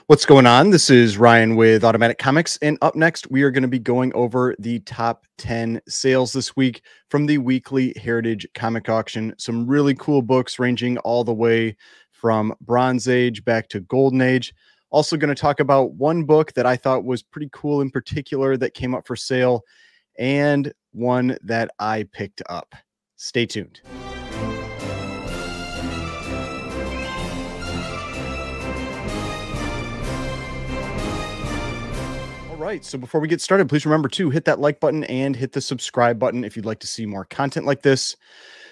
What's going on? This is Ryan with Automatic Comics, and up next, we are going to be going over the top 10 sales this week from the weekly Heritage Comic Auction. Some really cool books ranging all the way from Bronze Age back to Golden Age. Also going to talk about one book that I thought was pretty cool in particular that came up for sale, and one that I picked up. Stay tuned. Right. So before we get started, please remember to hit that like button and hit the subscribe button if you'd like to see more content like this.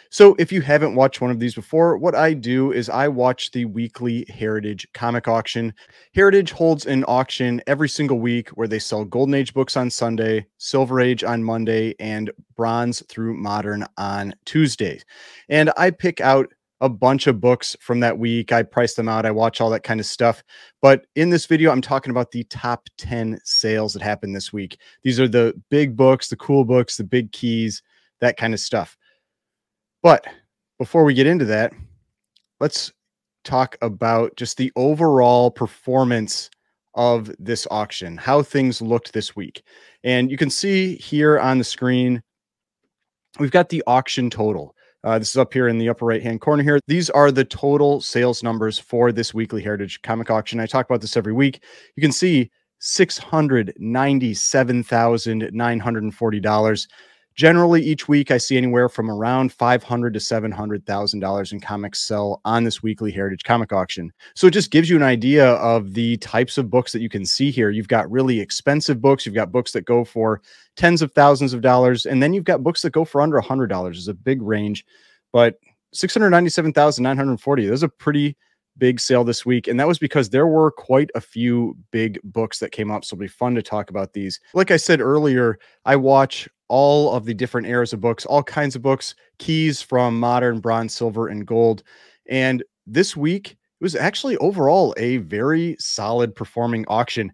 So if you haven't watched one of these before, what I do is I watch the weekly Heritage Comic Auction. Heritage holds an auction every single week where they sell Golden Age books on Sunday, Silver Age on Monday, and Bronze through Modern on Tuesday. And I pick out a bunch of books from that week. I price them out. I watch all that kind of stuff. But in this video, I'm talking about the top 10 sales that happened this week. These are the big books, the cool books, the big keys, that kind of stuff. But before we get into that, let's talk about just the overall performance of this auction, how things looked this week. And you can see here on the screen, we've got the auction total. This is up here in the upper right-hand corner here. These are the total sales numbers for this weekly Heritage Comic Auction. I talk about this every week. You can see $697,940. Generally, each week I see anywhere from around $500,000 to $700,000 in comics sell on this weekly Heritage Comic Auction. So it just gives you an idea of the types of books that you can see here. You've got really expensive books. You've got books that go for tens of thousands of dollars, and then you've got books that go for under $100. It's a big range, but $697,940. That's a pretty big sale this week, and that was because there were quite a few big books that came up, so it'll be fun to talk about these. Like I said earlier, I watch all of the different eras of books, all kinds of books, keys from Modern, Bronze, Silver, and Gold. And this week, it was actually overall a very solid performing auction. I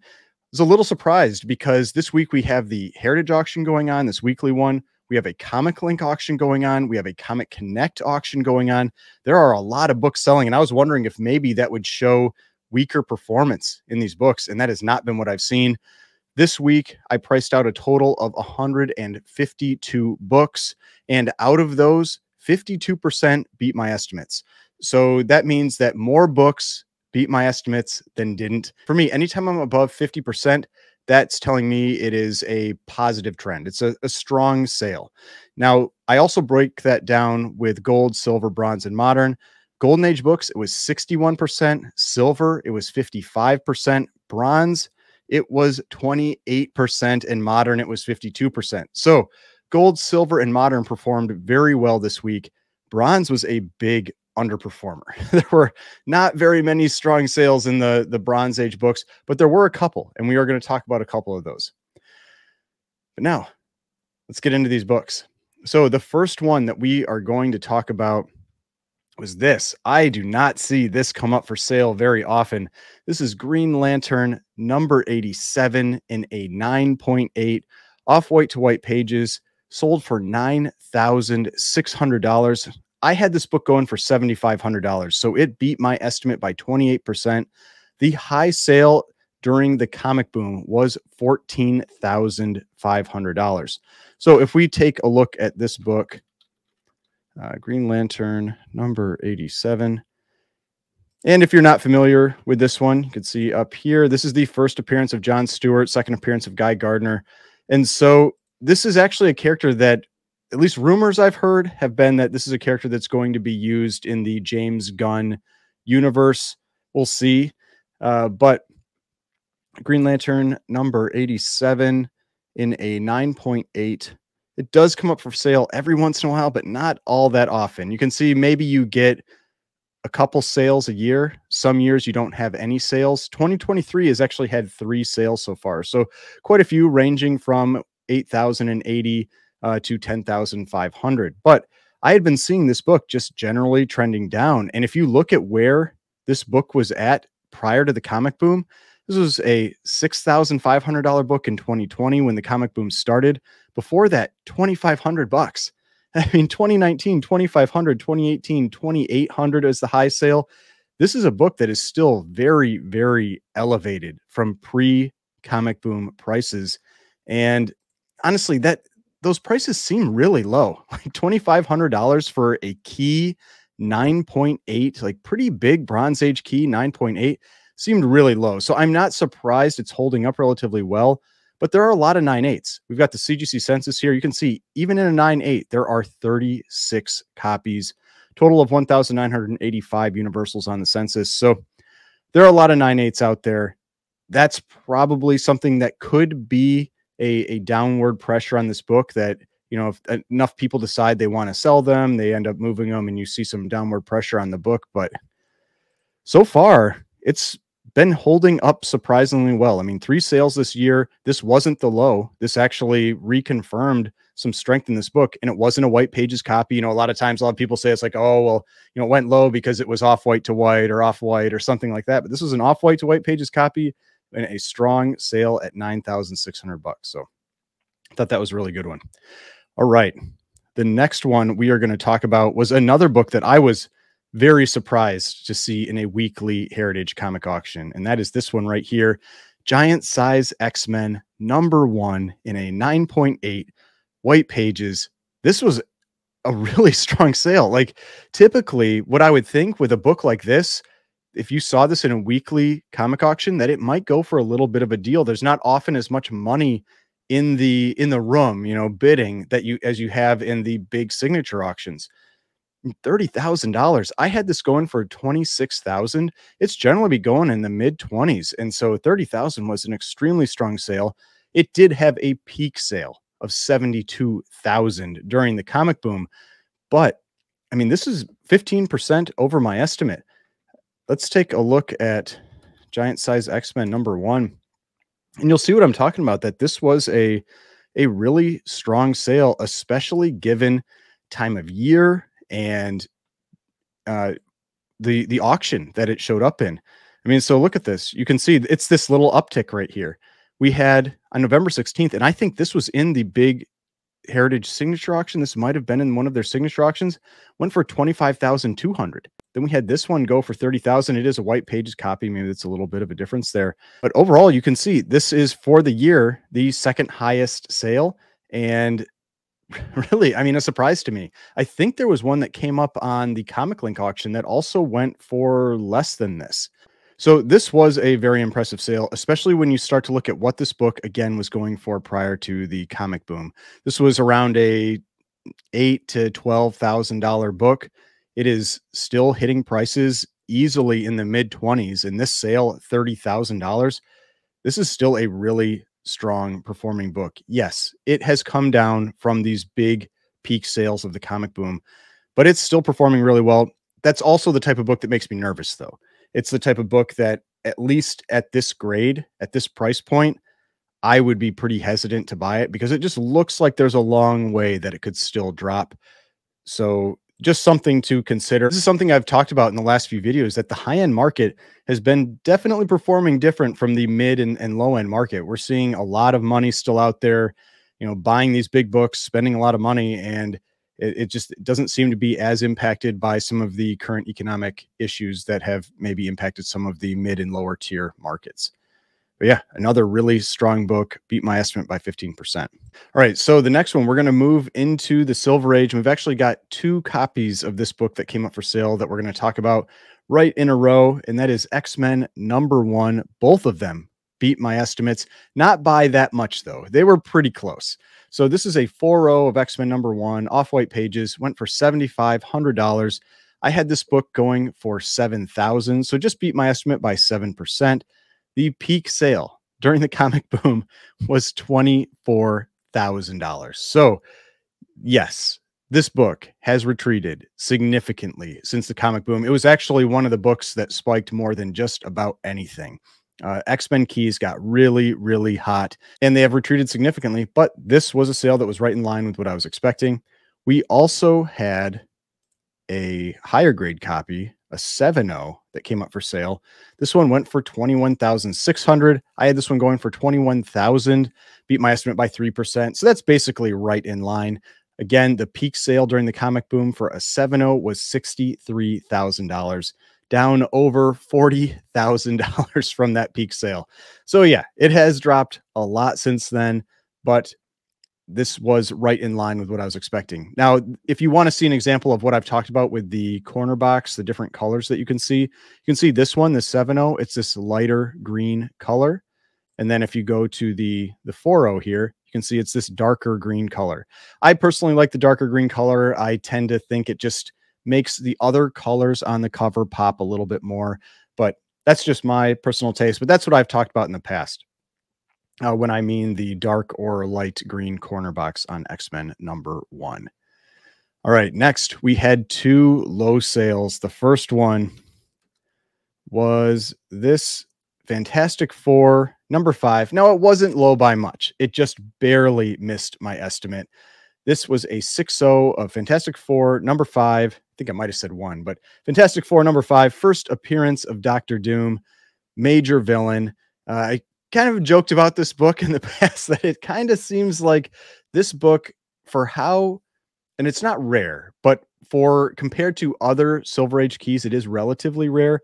was a little surprised because this week we have the Heritage auction going on, this weekly one. We have a Comic Link auction going on. We have a Comic Connect auction going on. There are a lot of books selling, and I was wondering if maybe that would show weaker performance in these books, and that has not been what I've seen. This week, I priced out a total of 152 books, and out of those, 52% beat my estimates. So that means that more books beat my estimates than didn't. For me, anytime I'm above 50%, that's telling me it is a positive trend. It's a strong sale. Now, I also break that down with Gold, Silver, Bronze, and Modern. Golden Age books, it was 61%. Silver, it was 55%. Bronze, it was 28%, and Modern, it was 52%. So Gold, Silver, and Modern performed very well this week. Bronze was a big underperformer. There were not very many strong sales in the Bronze Age books, but there were a couple, and we are going to talk about a couple of those. But now, let's get into these books. So the first one that we are going to talk about was this. I do not see this come up for sale very often. This is Green Lantern number 87 in a 9.8 off-white to white pages, sold for $9,600. I had this book going for $7,500, so it beat my estimate by 28%. The high sale during the comic boom was $14,500. So if we take a look at this book, Green Lantern number 87. And if you're not familiar with this one, you can see up here, this is the first appearance of John Stewart, second appearance of Guy Gardner. And so this is actually a character that, at least rumors I've heard, have been that this is a character that's going to be used in the James Gunn universe. We'll see. But Green Lantern number 87 in a 9.8. It does come up for sale every once in a while, but not all that often. You can see maybe you get a couple sales a year. Some years you don't have any sales. 2023 has actually had 3 sales so far. So quite a few, ranging from 8,080 to 10,500. But I had been seeing this book just generally trending down. And if you look at where this book was at prior to the comic boom, this was a $6,500 book in 2020 when the comic boom started. Before that, $2,500. I mean, 2019, 2,500, 2018, 2,800 as the high sale. this is a book that is still very, very elevated from pre-comic boom prices. And honestly, those prices seem really low. Like $2,500 for a key 9.8, like pretty big Bronze Age key 9.8 seemed really low. So I'm not surprised it's holding up relatively well, but there are a lot of 9.8s. We've got the CGC census here. You can see even in a 9.8, there are 36 copies, total of 1,985 universals on the census. So there are a lot of 9.8s out there. That's probably something that could be a downward pressure on this book that, you know, if enough people decide they want to sell them, they end up moving them and you see some downward pressure on the book. But so far, it's been holding up surprisingly well. I mean, 3 sales this year. This wasn't the low. This actually reconfirmed some strength in this book, and it wasn't a white pages copy. You know, a lot of times, a lot of people say it's like, oh, well, you know, it went low because it was off-white to white or off-white or something like that. But this was an off-white to white pages copy and a strong sale at $9,600. So I thought that was a really good one. All right. The next one we are going to talk about was another book that I was very surprised to see in a weekly Heritage comic auction. And that is this one right here, Giant Size X-Men #1 in a 9.8 white pages. This was a really strong sale. Like typically what I would think with a book like this, if you saw this in a weekly comic auction, that it might go for a little bit of a deal. There's not often as much money in the room, you know, bidding that as you have in the big signature auctions. $30,000. I had this going for 26,000. It's generally be going in the mid 20s. And so 30,000 was an extremely strong sale. It did have a peak sale of 72,000 during the comic boom. But I mean, this is 15% over my estimate. Let's take a look at Giant Size X-Men #1. And you'll see what I'm talking about, that this was a really strong sale, especially given time of year and the auction that it showed up in. I mean, so look at this. You can see it's this little uptick right here. We had on November 16th, and I think this was in the big Heritage signature auction. This might have been in one of their signature auctions, went for 25,200. Then we had this one go for 30,000. It is a white pages copy. Maybe it's a little bit of a difference there, but overall you can see this is for the year, the second highest sale. And really, I mean, a surprise to me. I think there was one that came up on the Comic Link auction that also went for less than this. So this was a very impressive sale, especially when you start to look at what this book again was going for prior to the comic boom. This was around a $8,000 to $12,000 book. It is still hitting prices easily in the mid 20s, and this sale at $30,000. This is still a really strong performing book. Yes, it has come down from these big peak sales of the comic boom, but it's still performing really well. That's also the type of book that makes me nervous, though. It's the type of book that, at least at this grade, at this price point, I would be pretty hesitant to buy it because it just looks like there's a long way that it could still drop. So just something to consider. This is something I've talked about in the last few videos, that the high-end market has been definitely performing different from the mid and low-end market. We're seeing a lot of money still out there, you know, buying these big books, spending a lot of money, and it just doesn't seem to be as impacted by some of the current economic issues that have maybe impacted some of the mid and lower tier markets. But yeah, another really strong book, beat my estimate by 15%. All right, so the next one, we're going to move into the Silver Age. And we've actually got 2 copies of this book that came up for sale that we're going to talk about right in a row. And that is X-Men #1. Both of them beat my estimates, not by that much though. They were pretty close. So this is a 4.0 of X-Men #1, off-white pages, went for $7,500. I had this book going for $7,000, so just beat my estimate by 7%. The peak sale during the comic boom was $24,000. So yes, this book has retreated significantly since the comic boom. It was actually one of the books that spiked more than just about anything. X-Men keys got really, really hot, and they have retreated significantly, but this was a sale that was right in line with what I was expecting. We also had a higher grade copy, a 7.0, that came up for sale. This one went for $21,600. I had this one going for $21,000, beat my estimate by 3%. So that's basically right in line. Again, the peak sale during the comic boom for a 7.0 was $63,000. down over $40,000 from that peak sale. So yeah, it has dropped a lot since then, but this was right in line with what I was expecting. Now, if you want to see an example of what I've talked about with the corner box, the different colors that you can see this one, the 7.0, it's this lighter green color. And then if you go to the 4.0 here, you can see it's this darker green color. I personally like the darker green color. I tend to think it just makes the other colors on the cover pop a little bit more, but that's just my personal taste. But that's what I've talked about in the past. When I mean the dark or light green corner box on X-Men #1. All right, next we had two low sales. The first one was this Fantastic Four #5. Now, it wasn't low by much. It just barely missed my estimate. This was a 6.0 of Fantastic Four #5. I think I might have said 1, but Fantastic Four #5, first appearance of Doctor Doom, major villain. I kind of joked about this book in the past that it kind of seems like this book, for how, and it's not rare, but for compared to other Silver Age keys, it is relatively rare.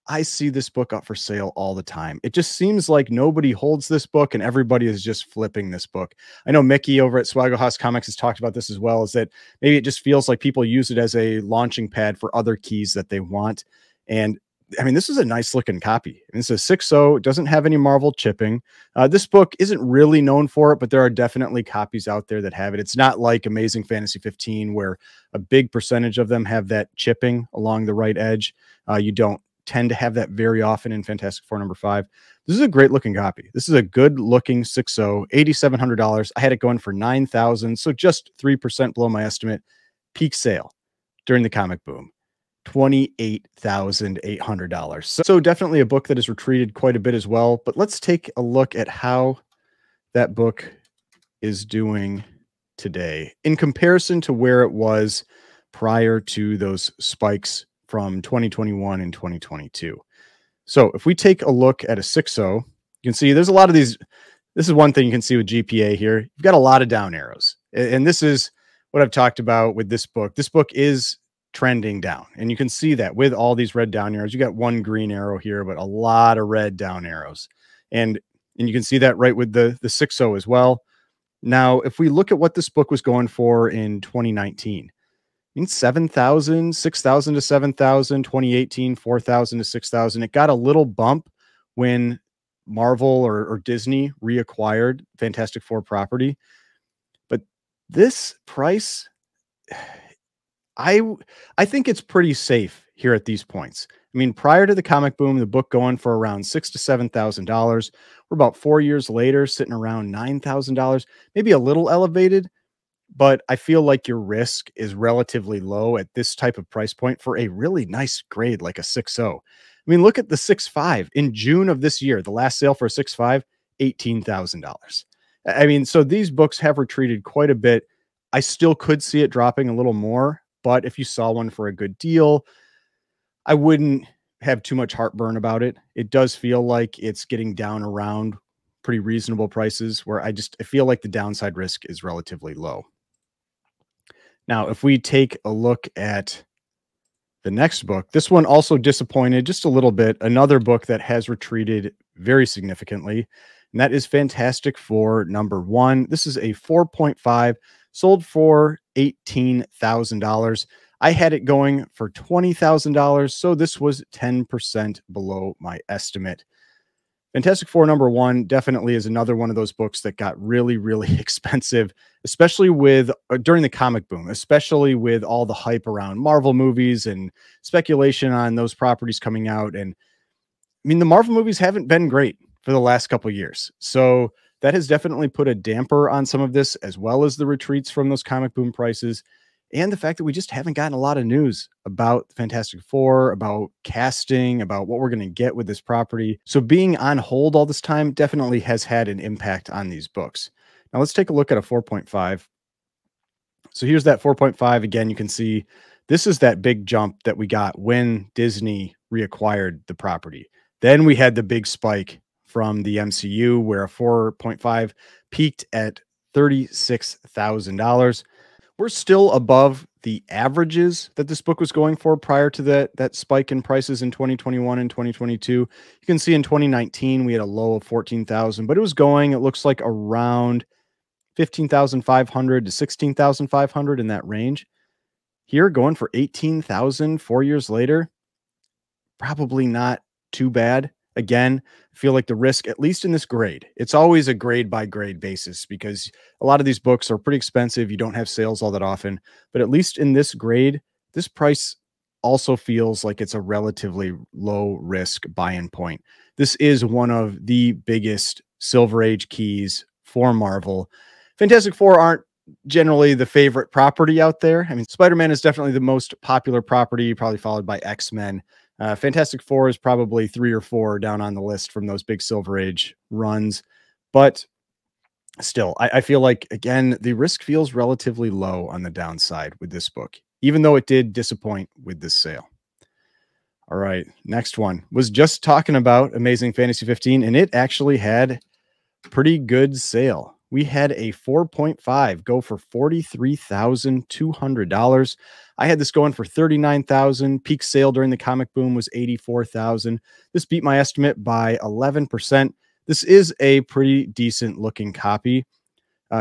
I see this book up for sale all the time. It just seems like nobody holds this book and everybody is just flipping this book. I know Mickey over at Swaggle House Comics has talked about this as well, is that maybe it just feels like people use it as a launching pad for other keys that they want. And I mean, this is a nice looking copy. It's a 6.0. It doesn't have any Marvel chipping. This book isn't really known for it, but there are definitely copies out there that have it. It's not like Amazing Fantasy 15, where a big percentage of them have that chipping along the right edge. You don't tend to have that very often in Fantastic Four #5. This is a great looking copy. This is a good looking 6.0, $8,700. I had it going for $9,000. So just 3% below my estimate. Peak sale during the comic boom, $28,800. So definitely a book that has retreated quite a bit as well. But let's take a look at how that book is doing today in comparison to where it was prior to those spikes from 2021 and 2022. So if we take a look at a 6.0, you can see there's a lot of these. This is one thing you can see with GPA here. You've got a lot of down arrows. And this is what I've talked about with this book. This book is trending down. And you can see that with all these red down arrows. You got one green arrow here, but a lot of red down arrows. And you can see that right with the 6.0 as well. Now, if we look at what this book was going for in 2019, I mean, 7,000, 6,000 to 7,000, 2018, 4,000 to 6,000. It got a little bump when Marvel or Disney reacquired Fantastic Four property. But this price, I think it's pretty safe here at these points. I mean, prior to the comic boom, the book going for around $6,000 to $7,000. We're about 4 years later, sitting around $9,000, maybe a little elevated. But I feel like your risk is relatively low at this type of price point for a really nice grade like a 6.0. I mean, look at the 6.5 in June of this year, the last sale for a 6.5, $18,000. I mean, so these books have retreated quite a bit. I still could see it dropping a little more, but if you saw one for a good deal, I wouldn't have too much heartburn about it. It does feel like it's getting down around pretty reasonable prices where I feel like the downside risk is relatively low. Now, if we take a look at the next book, this one also disappointed just a little bit. Another book that has retreated very significantly, and that is Fantastic Four #1. This is a 4.5, sold for $18,000. I had it going for $20,000, so this was 10% below my estimate. Fantastic Four #1 definitely is another one of those books that got really, really expensive, especially with during the comic boom, especially with all the hype around Marvel movies and speculation on those properties coming out. And I mean, the Marvel movies haven't been great for the last couple of years. So that has definitely put a damper on some of this, as well as the retreats from those comic boom prices. And the fact that we just haven't gotten a lot of news about Fantastic Four, about casting, about what we're going to get with this property. So being on hold all this time definitely has had an impact on these books. Now let's take a look at a 4.5. So here's that 4.5. Again, you can see this is that big jump that we got when Disney reacquired the property. Then we had the big spike from the MCU where a 4.5 peaked at $36,000. We're still above the averages that this book was going for prior to that spike in prices in 2021 and 2022. You can see in 2019 we had a low of 14,000, but it was going, it looks like, around 15,500 to 16,500 in that range. Here, going for 18,000 4 years later, probably not too bad. Again, I feel like the risk, at least in this grade, it's always a grade by grade basis because a lot of these books are pretty expensive. You don't have sales all that often, but at least in this grade, this price also feels like it's a relatively low risk buy-in point. This is one of the biggest Silver Age keys for Marvel. Fantastic Four aren't generally the favorite property out there. I mean, Spider-Man is definitely the most popular property, probably followed by X-Men. Fantastic Four is probably 3 or 4 down on the list from those big Silver Age runs. But still, I feel like, again, the risk feels relatively low on the downside with this book, even though it did disappoint with this sale. All right, next one was just talking about Amazing Fantasy 15, and it actually had pretty good sale. We had a 4.5 go for $43,200. I had this going for $39,000. Peak sale during the comic boom was $84,000. This beat my estimate by 11%. This is a pretty decent looking copy.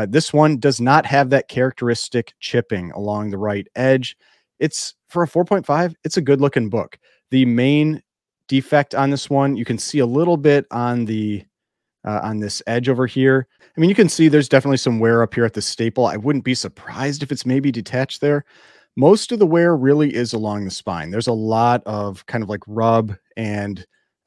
This one does not have that characteristic chipping along the right edge. It's, for a 4.5, it's a good looking book. The main defect on this one, you can see a little bit on the on this edge over here. I mean, you can see there's definitely some wear up here at the staple. I wouldn't be surprised if it's maybe detached there. Most of the wear really is along the spine. There's a lot of kind of like rub, and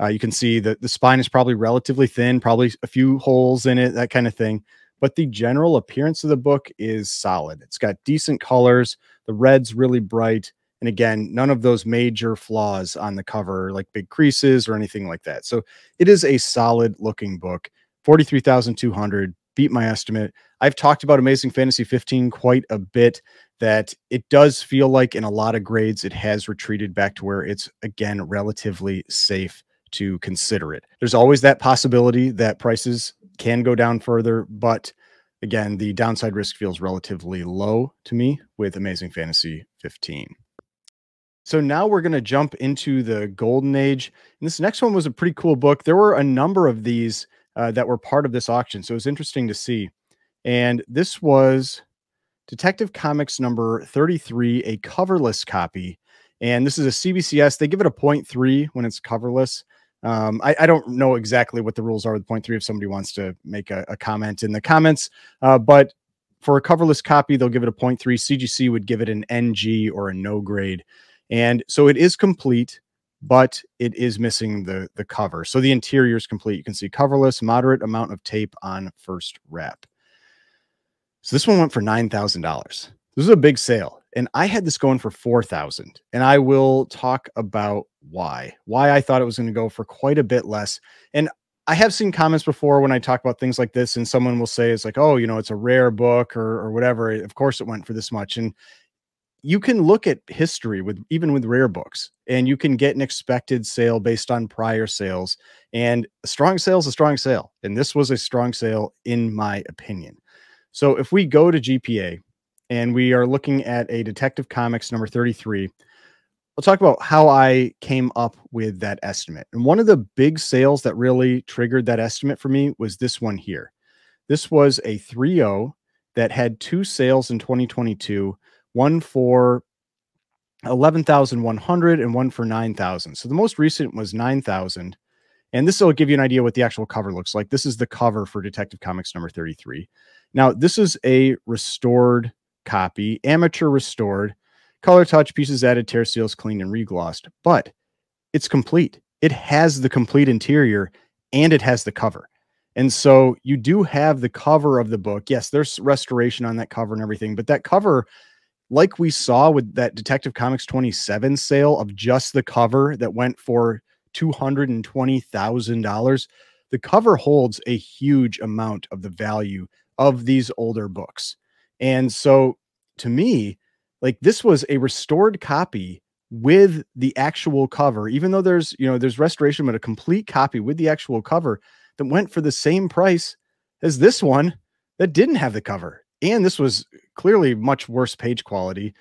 you can see that the spine is probably relatively thin, probably a few holes in it, that kind of thing. But the general appearance of the book is solid. It's got decent colors. The red's really bright. And again, none of those major flaws on the cover, like big creases or anything like that. So it is a solid looking book. 43,200, beat my estimate. I've talked about Amazing Fantasy 15 quite a bit, that it does feel like in a lot of grades, it has retreated back to where it's, again, relatively safe to consider it. There's always that possibility that prices can go down further, but again, the downside risk feels relatively low to me with Amazing Fantasy 15. So now we're going to jump into the golden age. And this next one was a pretty cool book. There were a number of these that were part of this auction, so it was interesting to see. And this was Detective Comics number 33, a coverless copy. And this is a CBCS. They give it a 0.3 when it's coverless. I don't know exactly what the rules are with 0.3 if somebody wants to make a comment in the comments. But for a coverless copy, they'll give it a 0.3. CGC would give it an NG or a no grade. And so it is complete, but it is missing the cover. So the interior is complete. You can see coverless, moderate amount of tape on first wrap. So this one went for $9,000. This is a big sale. And I had this going for $4,000. And I will talk about why I thought it was going to go for quite a bit less. And I have seen comments before when I talk about things like this, and someone will say, it's like, oh, you know, it's a rare book or whatever. Of course it went for this much. And you can look at history even with rare books, and you can get an expected sale based on prior sales, and a strong sale is a strong sale. And this was a strong sale in my opinion. So if we go to GPA and we are looking at a Detective Comics number 33, I'll talk about how I came up with that estimate. And one of the big sales that really triggered that estimate for me was this one here. This was a 3.0 that had 2 sales in 2022. One for 11,100 and one for 9,000. So the most recent was 9,000. And this will give you an idea what the actual cover looks like. This is the cover for Detective Comics number 33. Now, this is a restored copy, amateur restored, color touch, pieces added, tear seals cleaned and reglossed, but it's complete. It has the complete interior and it has the cover. And so you do have the cover of the book. Yes, there's restoration on that cover and everything, but that cover, like we saw with that Detective Comics 27 sale of just the cover that went for $220,000, the cover holds a huge amount of the value of these older books. And so to me, like, this was a restored copy with the actual cover, even though there's, you know, there's restoration, but a complete copy with the actual cover that went for the same price as this one that didn't have the cover. And this was clearly much worse page quality.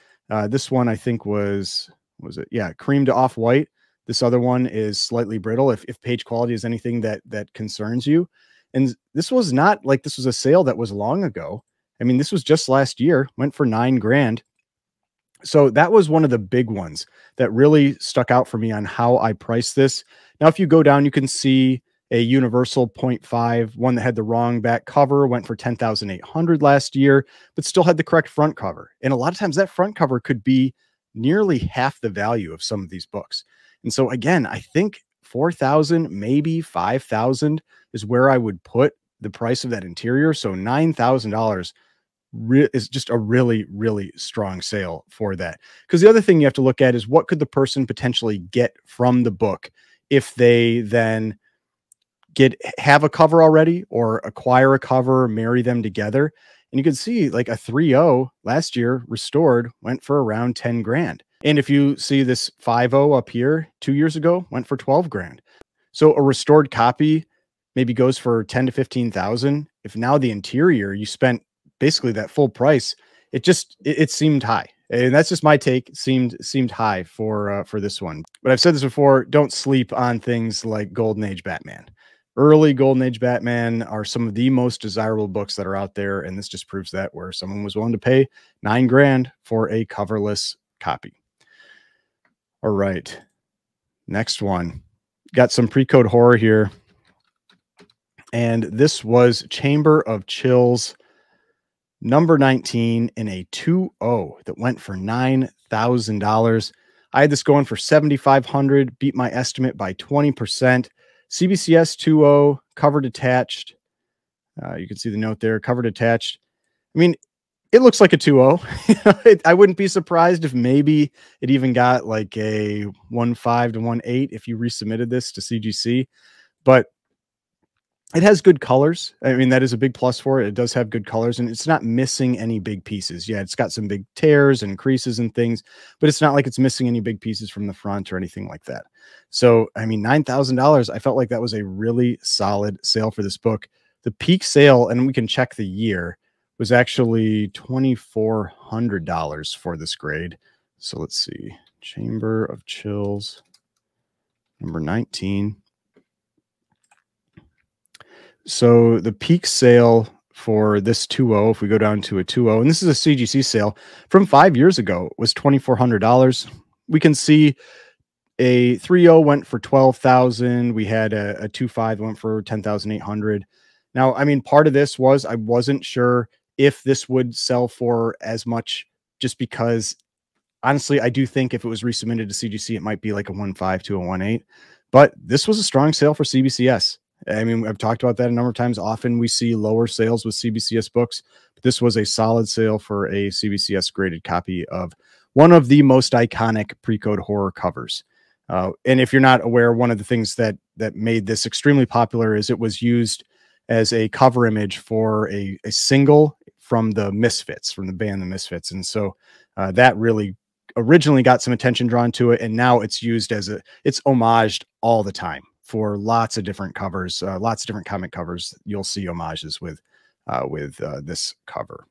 This one I think was it? Yeah, cream to off white. This other one is slightly brittle. If page quality is anything that concerns you, and this was not like this was a sale that was long ago. I mean, this was just last year. Went for $9,000. So that was one of the big ones that really stuck out for me on how I priced this. Now, if you go down, you can see a universal 0.5, one that had the wrong back cover, went for 10,800 last year, but still had the correct front cover. And a lot of times that front cover could be nearly half the value of some of these books. And so again, I think 4,000, maybe 5,000 is where I would put the price of that interior. So $9,000 is just a really, really strong sale for that. Because the other thing you have to look at is what could the person potentially get from the book if they then have a cover already or acquire a cover, marry them together. And you can see like a 3.0 last year restored went for around 10,000. And if you see this 5.0 up here 2 years ago went for 12,000. So a restored copy maybe goes for 10 to 15,000. If now the interior you spent basically that full price, it seemed high. And that's just my take. Seemed high for this one. But I've said this before, don't sleep on things like Golden Age Batman. Early Golden Age Batman are some of the most desirable books that are out there. And this just proves that, where someone was willing to pay $9,000 for a coverless copy. All right. Next one. Got some pre-code horror here. And this was Chamber of Chills number 19 in a 2.0 that went for $9,000. I had this going for $7,500, beat my estimate by 20%. CBCS 2.0, cover detached. You can see the note there, cover detached. I mean, it looks like a 2.0. I wouldn't be surprised if maybe it even got like a 1.5 to 1.8 if you resubmitted this to CGC. But it has good colors. I mean, that is a big plus for it. It does have good colors, and it's not missing any big pieces. Yeah, it's got some big tears and creases and things, but it's not like it's missing any big pieces from the front or anything like that. So, I mean, $9,000, I felt like that was a really solid sale for this book. The peak sale, and we can check the year, was actually $2,400 for this grade. So let's see. Chamber of Chills, number 19. So the peak sale for this 2.0, if we go down to a 2.0, and this is a CGC sale from 5 years ago, was $2,400. We can see a 3.0 went for 12,000. We had a 2.5 went for 10,800. Now, I mean, part of this was I wasn't sure if this would sell for as much, just because honestly, I do think if it was resubmitted to CGC, it might be like a 1.5 to a 1.8. But this was a strong sale for CBCS. I mean, I've talked about that a number of times. Often we see lower sales with CBCS books, but this was a solid sale for a CBCS graded copy of one of the most iconic pre-code horror covers. And if you're not aware, one of the things that made this extremely popular is it was used as a cover image for a single from the Misfits, from the band The Misfits. And so that really originally got some attention drawn to it. And now it's used as it's homaged all the time for lots of different covers, lots of different comic covers. You'll see homages with this cover.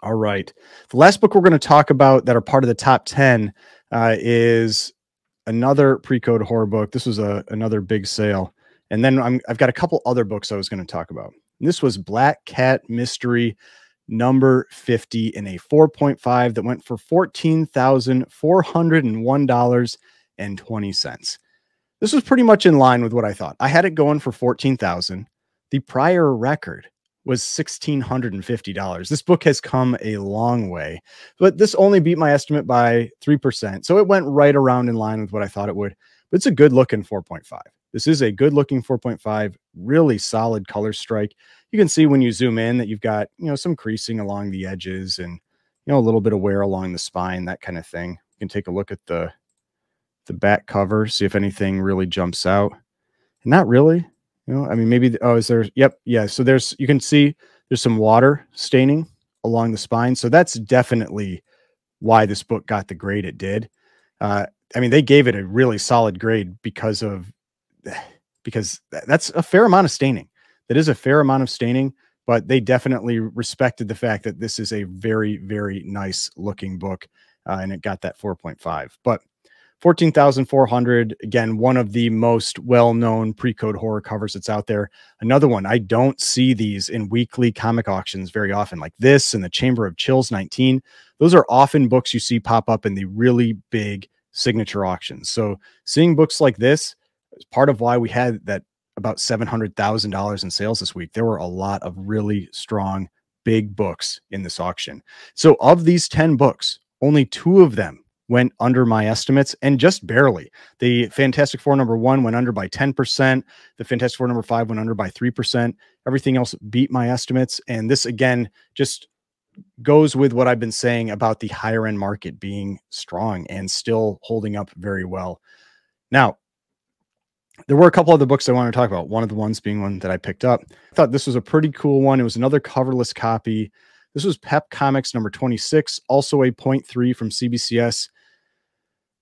All right. The last book we're going to talk about that are part of the top 10 is another pre-code horror book. This was another big sale. And then I've got a couple other books I was going to talk about. And this was Black Cat Mystery number 50 in a 4.5 that went for $14,401.20. This was pretty much in line with what I thought. I had it going for $14,000. The prior record was $1,650. This book has come a long way, but this only beat my estimate by 3%. So it went right around in line with what I thought it would, but it's a good looking 4.5. This is a good looking 4.5, really solid color strike. You can see when you zoom in that you've got, some creasing along the edges and, a little bit of wear along the spine, that kind of thing. You can take a look at the back cover, see if anything really jumps out. Not really. I mean, maybe, is there? Yep. Yeah. So you can see there's some water staining along the spine. So that's definitely why this book got the grade it did. I mean, they gave it a really solid grade because that's a fair amount of staining. That is a fair amount of staining. but they definitely respected the fact that this is a very, very nice looking book. And it got that 4.5, but 14,400, again, one of the most well-known pre-code horror covers that's out there. Another one, I don't see these in weekly comic auctions very often, like this and the Chamber of Chills 19. Those are often books you see pop up in the really big signature auctions. So seeing books like this is part of why we had that about $700,000 in sales this week. There were a lot of really strong, big books in this auction. So of these 10 books, only 2 of them went under my estimates, and just barely. The Fantastic Four #1 went under by 10%. The Fantastic Four #5 went under by 3%. Everything else beat my estimates. And this, again, just goes with what I've been saying about the higher end market being strong and still holding up very well. Now, there were a couple other books I wanted to talk about. One of the ones being one that I picked up. I thought this was a pretty cool one. It was another coverless copy. This was Pep Comics #26, also a 0.3 from CBCS,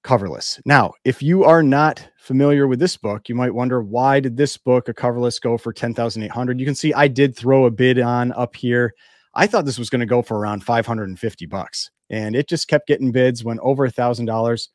coverless. Now, if you are not familiar with this book, you might wonder, why did this book, a coverless, go for 10,800? You can see I did throw a bid on up here. I thought this was going to go for around 550 bucks, and it just kept getting bids, went over $1,000.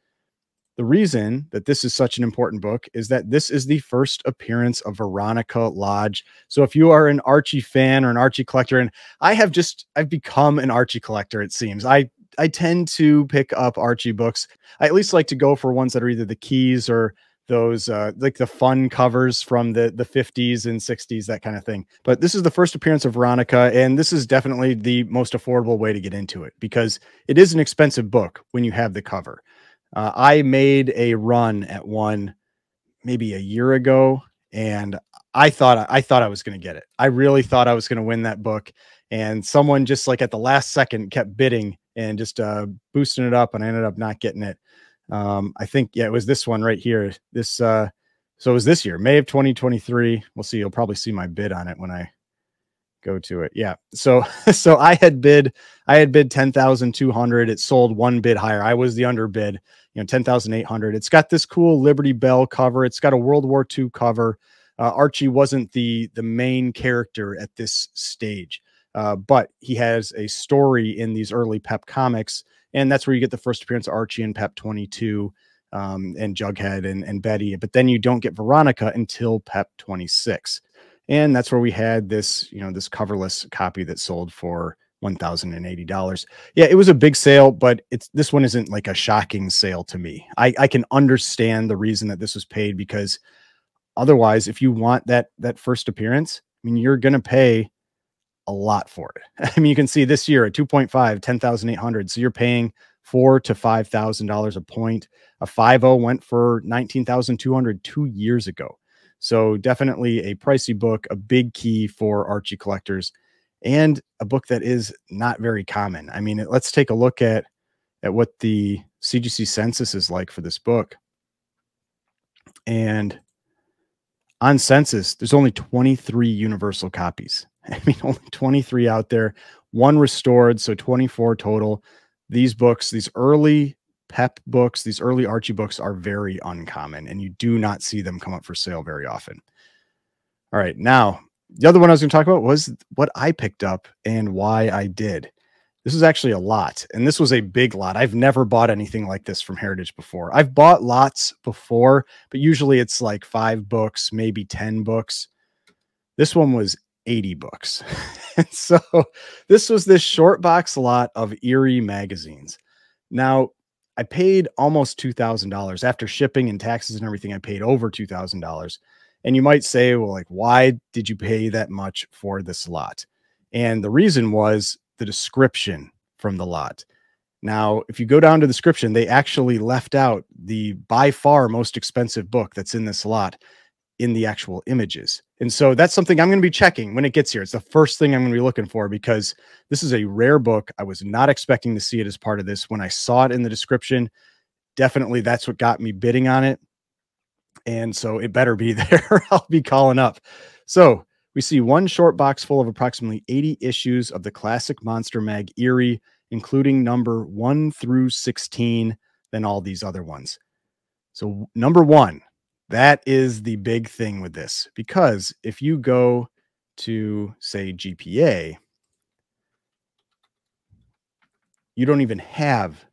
The reason that this is such an important book is that this is the first appearance of Veronica Lodge. So if you are an Archie fan or an Archie collector, and I've become an Archie collector, it seems. I tend to pick up Archie books. I at least like to go for ones that are either the keys or those like the fun covers from the 50s and 60s, that kind of thing. But this is the first appearance of Veronica, and this is definitely the most affordable way to get into it, because it is an expensive book when you have the cover. I made a run at one maybe a year ago, and I thought I was going to get it. I really thought I was going to win that book, and someone just like at the last second kept bidding and just boosting it up, and I ended up not getting it. I think, yeah, it was this one right here. This, so it was this year, May of 2023. We'll see. You'll probably see my bid on it when I go to it. Yeah. So I had bid 10,200. It sold one bid higher. I was the underbid, 10,800. It's got this cool Liberty Bell cover. It's got a World War II cover. Archie wasn't the main character at this stage, but he has a story in these early Pep comics, and that's where you get the first appearance of Archie in Pep 22, and Jughead and Betty. But then you don't get Veronica until Pep 26. And that's where we had this, this coverless copy that sold for $1,080. Yeah, it was a big sale, but this one isn't like a shocking sale to me. I can understand the reason that this was paid, because otherwise, if you want that first appearance, I mean, you're going to pay a lot for it. I mean, you can see this year at 2.5, 10,800. So you're paying $4,000 to $5,000 a point. A 5.0 went for 19,200 2 years ago. So definitely a pricey book, a big key for Archie collectors, and a book that is not very common. I mean, let's take a look at what the CGC census is like for this book. And on census, there's only 23 universal copies. I mean, only 23 out there, one restored, so 24 total. These books, these early Pep books, these early Archie books are very uncommon, and you do not see them come up for sale very often. All right, now the other one I was going to talk about was what I picked up and why I did. This is actually a lot, and this was a big lot. I've never bought anything like this from Heritage before. I've bought lots before, but usually it's like 5 books, maybe 10 books. This one was 80 books. And so this was this short box lot of Eerie magazines. Now, I paid almost $2,000 after shipping and taxes and everything. I paid over $2,000. And you might say, well, like, why did you pay that much for this lot? And the reason was the description from the lot. Now, if you go down to the description, they actually left out the by far most expensive book that's in this lot in the actual images. And so that's something I'm going to be checking when it gets here. It's the first thing I'm going to be looking for, because this is a rare book. I was not expecting to see it as part of this. When I saw it in the description, definitely that's what got me bidding on it. And so it better be there. I'll be calling up. So we see one short box full of approximately 80 issues of the classic monster mag Eerie, including number 1 through 16, then all these other ones. So number 1, that is the big thing with this, because if you go to say GPA, you don't even have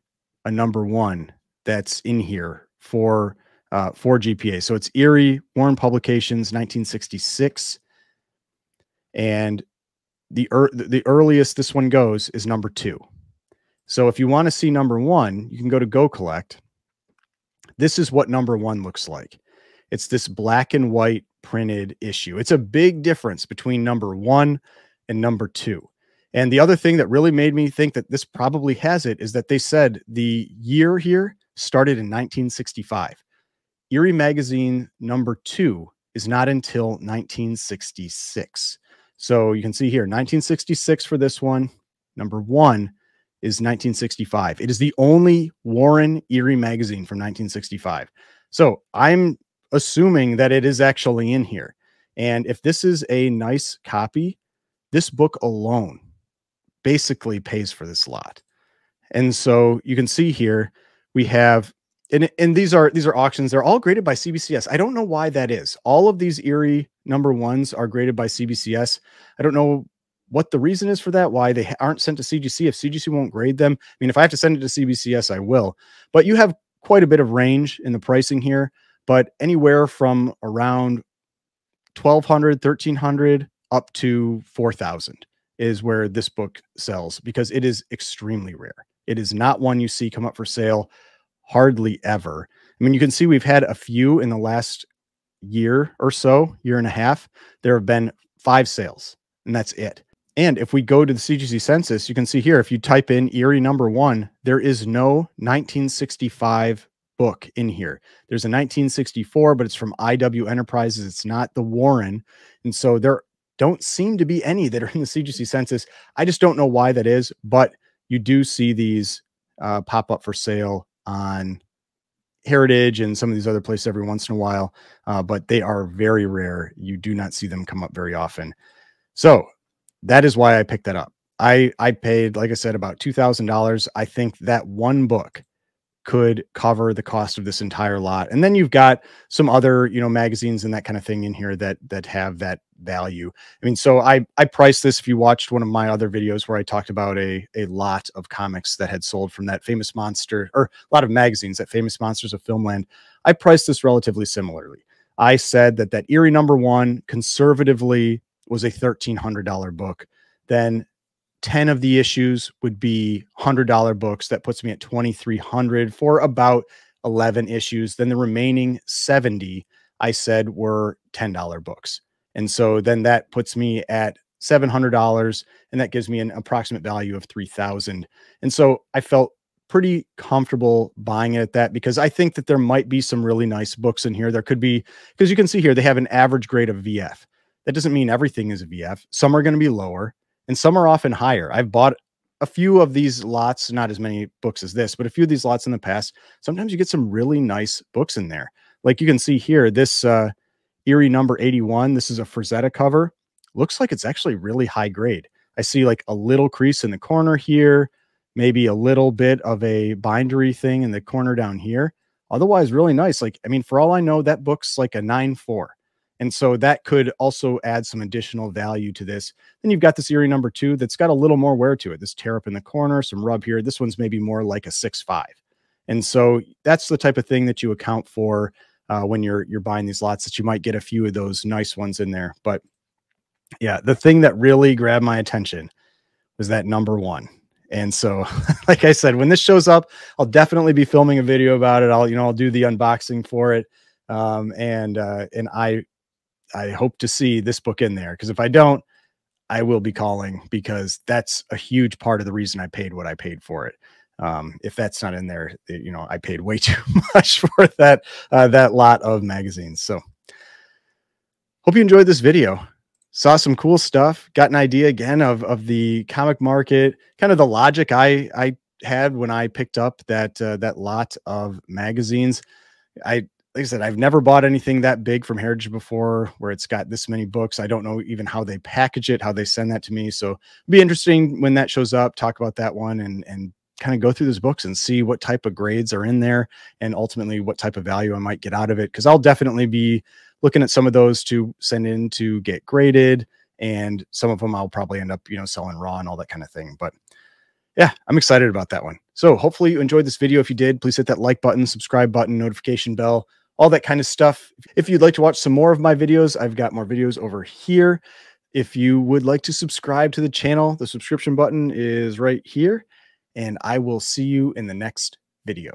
a number 1 that's in here for GPA. So it's Eerie Publications, 1966, and the earliest this one goes is number 2. So if you want to see number 1, you can go to Go Collect. This is what number 1 looks like. It's this black and white printed issue. It's a big difference between number 1 and number 2. And the other thing that really made me think that this probably has it is that they said the year here started in 1965. Eerie magazine number 2 is not until 1966. So you can see here, 1966 for this one. Number 1 is 1965. It is the only Warren Eerie magazine from 1965. So I'm assuming that it is actually in here. And if this is a nice copy, this book alone basically pays for this lot. And so you can see here we have, and these are auctions. They're all graded by CBCS. I don't know why that is. All of these Eerie number 1s are graded by CBCS. I don't know what the reason is for that, why they aren't sent to CGC. If CGC won't grade them, I mean, if I have to send it to CBCS, I will. But you have quite a bit of range in the pricing here, but anywhere from around 1,200, 1,300 up to 4,000 is where this book sells, because it is extremely rare. It is not one you see come up for sale hardly ever. I mean, you can see we've had a few in the last year or so, year and a half. There have been 5 sales, and that's it. And if we go to the CGC census, you can see here, if you type in Eerie number 1, there is no 1965 book in here. There's a 1964, but it's from IW Enterprises. It's not the Warren. And so there don't seem to be any that are in the CGC census. I just don't know why that is, but you do see these pop up for sale on Heritage and some of these other places every once in a while, but they are very rare. You do not see them come up very often. So that is why I picked that up. I paid, like I said, about $2,000. I think that one book could cover the cost of this entire lot. And then you've got some other, you know, magazines and that kind of thing in here that have that value. I mean, so I priced this. If you watched one of my other videos where I talked about a lot of comics that had sold from that Famous Monster, or a lot of magazines, that Famous Monsters of Filmland, I priced this relatively similarly. I said that Eerie number 1 conservatively was a $1,300 book. Then 10 of the issues would be $100 books. That puts me at $2,300 for about 11 issues. Then the remaining 70, I said, were $10 books. And so then that puts me at $700, and that gives me an approximate value of $3,000. And so I felt pretty comfortable buying it at that, because I think that there might be some really nice books in here. There could be, because you can see here, they have an average grade of VF. That doesn't mean everything is a VF. Some are going to be lower and some are often higher. I've bought a few of these lots, not as many books as this, but a few of these lots in the past. Sometimes you get some really nice books in there. Like you can see here, this Eerie number 81, this is a Frazetta cover. Looks like it's actually really high grade. I see like a little crease in the corner here, maybe a little bit of a bindery thing in the corner down here. Otherwise, really nice. Like, I mean, for all I know, that book's like a 9.4. And so that could also add some additional value to this. Then you've got this Eerie number 2 that's got a little more wear to it. This tear up in the corner, some rub here. This one's maybe more like a 6.5. And so that's the type of thing that you account for when you're buying these lots, that you might get a few of those nice ones in there. But yeah, the thing that really grabbed my attention was that number 1. And so, like I said, when this shows up, I'll definitely be filming a video about it. I'll do the unboxing for it. And I hope to see this book in there, because if I don't, I will be calling, because that's a huge part of the reason I paid what I paid for it. If that's not in there, you know, I paid way too much for that lot of magazines. So hope you enjoyed this video. Saw some cool stuff, got an idea again of the comic market, kind of the logic I had when I picked up that lot of magazines. Like I said, I've never bought anything that big from Heritage before, where it's got this many books. I don't know even how they package it, how they send that to me. So it'll be interesting when that shows up, talk about that one, and kind of go through those books and see what type of grades are in there, and ultimately what type of value I might get out of it. Because I'll definitely be looking at some of those to send in to get graded, and some of them I'll probably end up, you know, selling raw and all that kind of thing. But yeah, I'm excited about that one. So hopefully you enjoyed this video. If you did, please hit that like button, subscribe button, notification bell, all that kind of stuff. If you'd like to watch some more of my videos, I've got more videos over here. If you would like to subscribe to the channel, the subscription button is right here, and I will see you in the next video.